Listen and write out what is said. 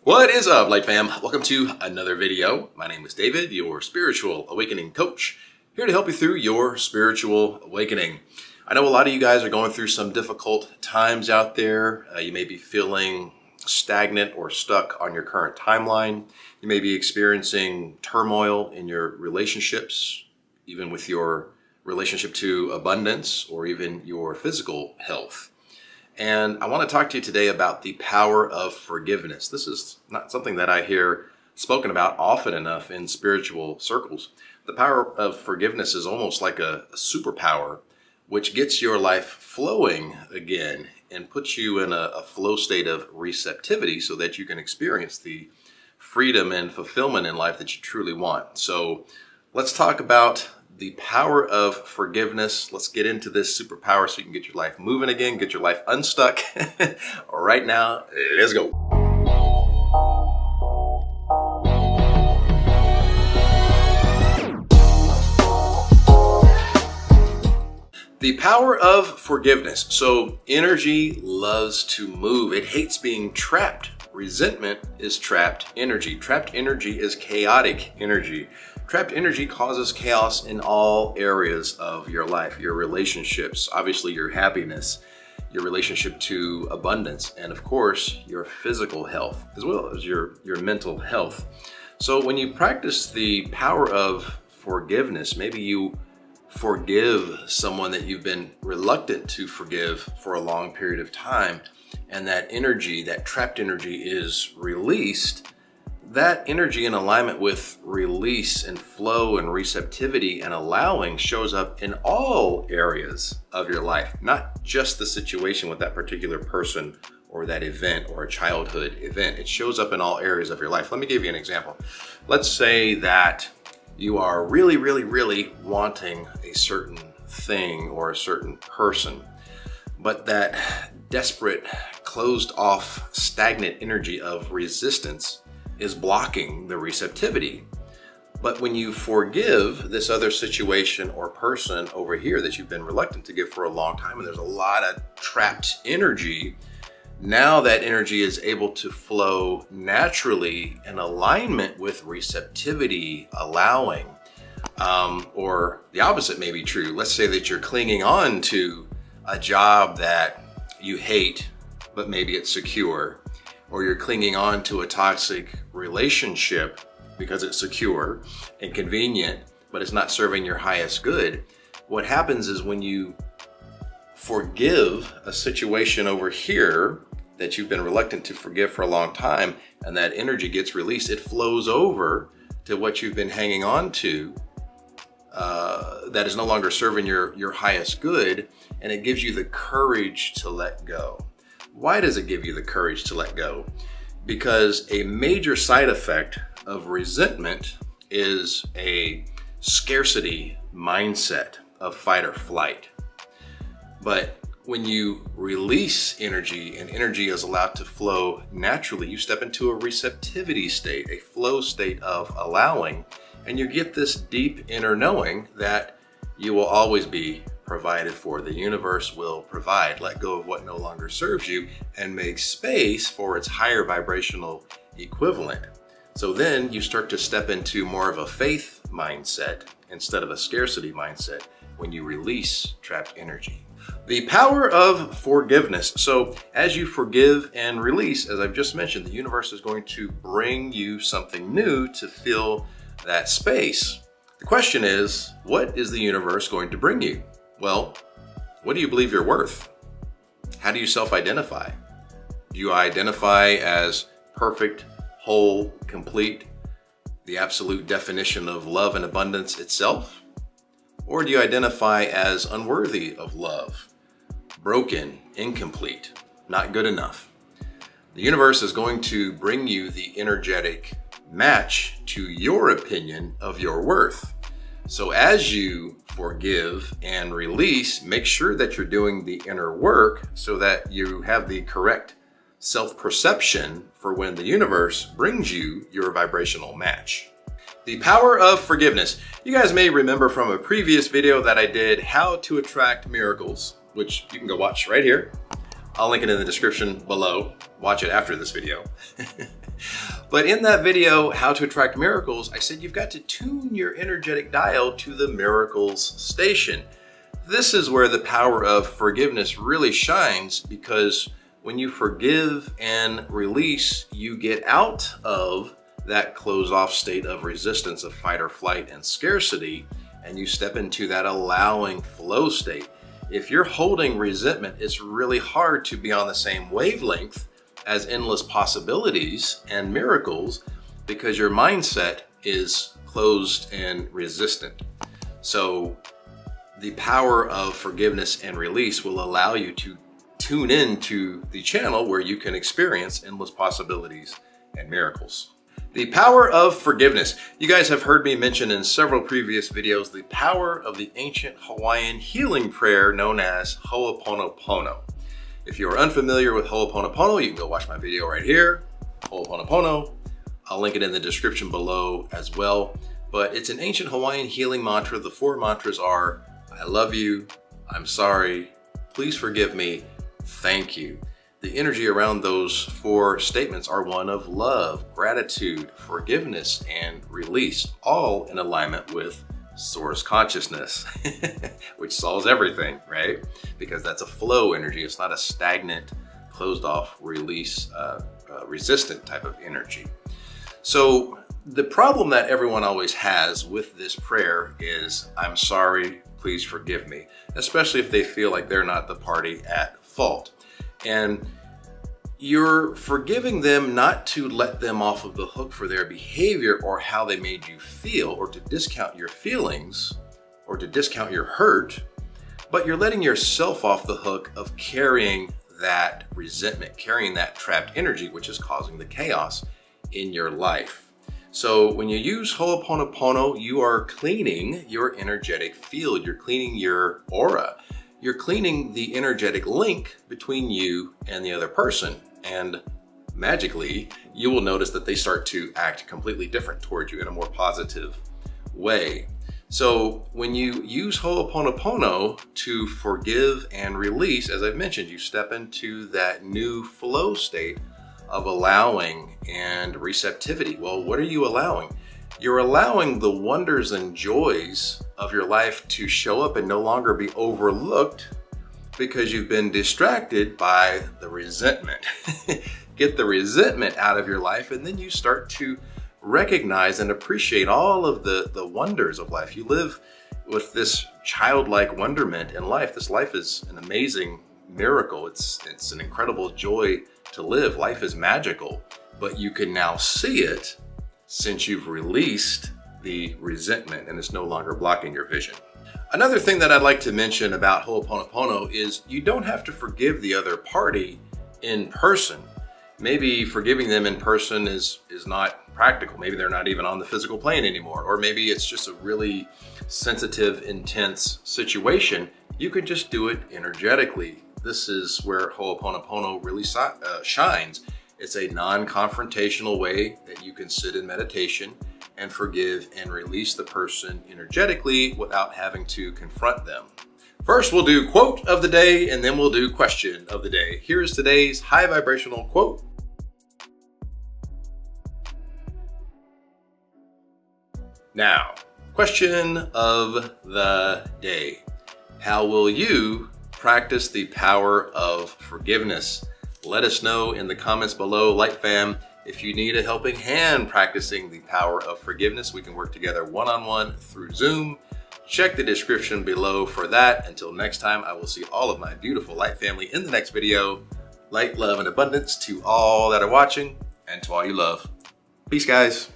What is up, Light Fam? Welcome to another video. My name is David, your spiritual awakening coach, here to help you through your spiritual awakening. I know a lot of you guys are going through some difficult times out there. You may be feeling stagnant or stuck on your current timeline. You may be experiencing turmoil in your relationships, even with your relationship to abundance or even your physical health. And I want to talk to you today about the power of forgiveness. This is not something that I hear spoken about often enough in spiritual circles. The power of forgiveness is almost like a superpower, which gets your life flowing again and puts you in a flow state of receptivity so that you can experience the freedom and fulfillment in life that you truly want. So let's talk about the power of forgiveness. Let's get into this superpower so you can get your life moving again, get your life unstuck. Right now, let's go. The power of forgiveness. So energy loves to move. It hates being trapped. Resentment is trapped energy. Trapped energy is chaotic energy. Trapped energy causes chaos in all areas of your life, your relationships, obviously your happiness, your relationship to abundance, and of course, your physical health, as well as your mental health. So when you practice the power of forgiveness, maybe you forgive someone that you've been reluctant to forgive for a long period of time, and that energy, that trapped energy, is released. That energy in alignment with release and flow and receptivity and allowing shows up in all areas of your life, not just the situation with that particular person or that event or a childhood event. It shows up in all areas of your life. Let me give you an example. Let's say that you are really wanting a certain thing or a certain person, but that desperate, closed off, stagnant energy of resistance is blocking the receptivity. But when you forgive this other situation or person over here that you've been reluctant to give for a long time, and there's a lot of trapped energy, now that energy is able to flow naturally in alignment with receptivity, allowing, or the opposite may be true. Let's say that you're clinging on to a job that you hate, but maybe it's secure, or you're clinging on to a toxic relationship because it's secure and convenient, but it's not serving your highest good. What happens is when you forgive a situation over here that you've been reluctant to forgive for a long time, and that energy gets released, it flows over to what you've been hanging on to that is no longer serving your highest good, and it gives you the courage to let go. Why does it give you the courage to let go? Because a major side effect of resentment is a scarcity mindset of fight or flight. But when you release energy and energy is allowed to flow naturally, you step into a receptivity state, a flow state of allowing, and you get this deep inner knowing that you will always be provided for. The universe will provide. Let go of what no longer serves you and make space for its higher vibrational equivalent. So then you start to step into more of a faith mindset instead of a scarcity mindset when you release trapped energy. The power of forgiveness. So as you forgive and release, as I've just mentioned, the universe is going to bring you something new to fill that space. The question is, what is the universe going to bring you? Well, what do you believe you're worth? How do you self-identify? Do you identify as perfect, whole, complete, the absolute definition of love and abundance itself? Or do you identify as unworthy of love, broken, incomplete, not good enough? The universe is going to bring you the energetic match to your opinion of your worth. So as you forgive and release, make sure that you're doing the inner work so that you have the correct self-perception for when the universe brings you your vibrational match. The power of forgiveness. You guys may remember from a previous video that I did how to attract miracles, which you can go watch right here. I'll link it in the description below. Watch it after this video. But in that video, How to Attract Miracles, I said you've got to tune your energetic dial to the miracles station. This is where the power of forgiveness really shines, because when you forgive and release, you get out of that closed off state of resistance, of fight or flight and scarcity, and you step into that allowing flow state. If you're holding resentment, it's really hard to be on the same wavelength as endless possibilities and miracles, because your mindset is closed and resistant. So the power of forgiveness and release will allow you to tune into the channel where you can experience endless possibilities and miracles. The power of forgiveness. You guys have heard me mention in several previous videos the power of the ancient Hawaiian healing prayer known as Ho'oponopono. If you are unfamiliar with Ho'oponopono, you can go watch my video right here, Ho'oponopono. I'll link it in the description below as well. But it's an ancient Hawaiian healing mantra. The 4 mantras are, I love you, I'm sorry, please forgive me, thank you. The energy around those 4 statements are one of love, gratitude, forgiveness, and release, all in alignment with source consciousness, which solves everything, right? Because that's a flow energy. It's not a stagnant, closed off, release, resistant type of energy. So the problem that everyone always has with this prayer is, I'm sorry, please forgive me, especially if they feel like they're not the party at fault. And you're forgiving them not to let them off of the hook for their behavior or how they made you feel, or to discount your feelings or to discount your hurt, but you're letting yourself off the hook of carrying that resentment, carrying that trapped energy, which is causing the chaos in your life. So when you use Ho'oponopono, you are cleaning your energetic field. You're cleaning your aura. You're cleaning the energetic link between you and the other person. And magically, you will notice that they start to act completely different towards you in a more positive way. So when you use Ho'oponopono to forgive and release, as I've mentioned, you step into that new flow state of allowing and receptivity. Well, what are you allowing? You're allowing the wonders and joys of your life to show up and no longer be overlooked because you've been distracted by the resentment. Get the resentment out of your life, and then you start to recognize and appreciate all of the wonders of life. You live with this childlike wonderment in life. This life is an amazing miracle. It's an incredible joy to live. Life is magical, but you can now see it since you've released the resentment and it's no longer blocking your vision. Another thing that I'd like to mention about Ho'oponopono is you don't have to forgive the other party in person. Maybe forgiving them in person is not practical. Maybe they're not even on the physical plane anymore, or maybe it's just a really sensitive, intense situation. You could just do it energetically. This is where Ho'oponopono really shines. It's a non-confrontational way that you can sit in meditation and forgive and release the person energetically without having to confront them. First, we'll do quote of the day, and then we'll do question of the day. Here's today's high vibrational quote. Now, question of the day. How will you practice the power of forgiveness? Let us know in the comments below, Light Fam. If you need a helping hand practicing the power of forgiveness, we can work together one-on-one through Zoom. Check the description below for that. Until next time, I will see all of my beautiful Light family in the next video. Light, love, and abundance to all that are watching and to all you love. Peace, guys.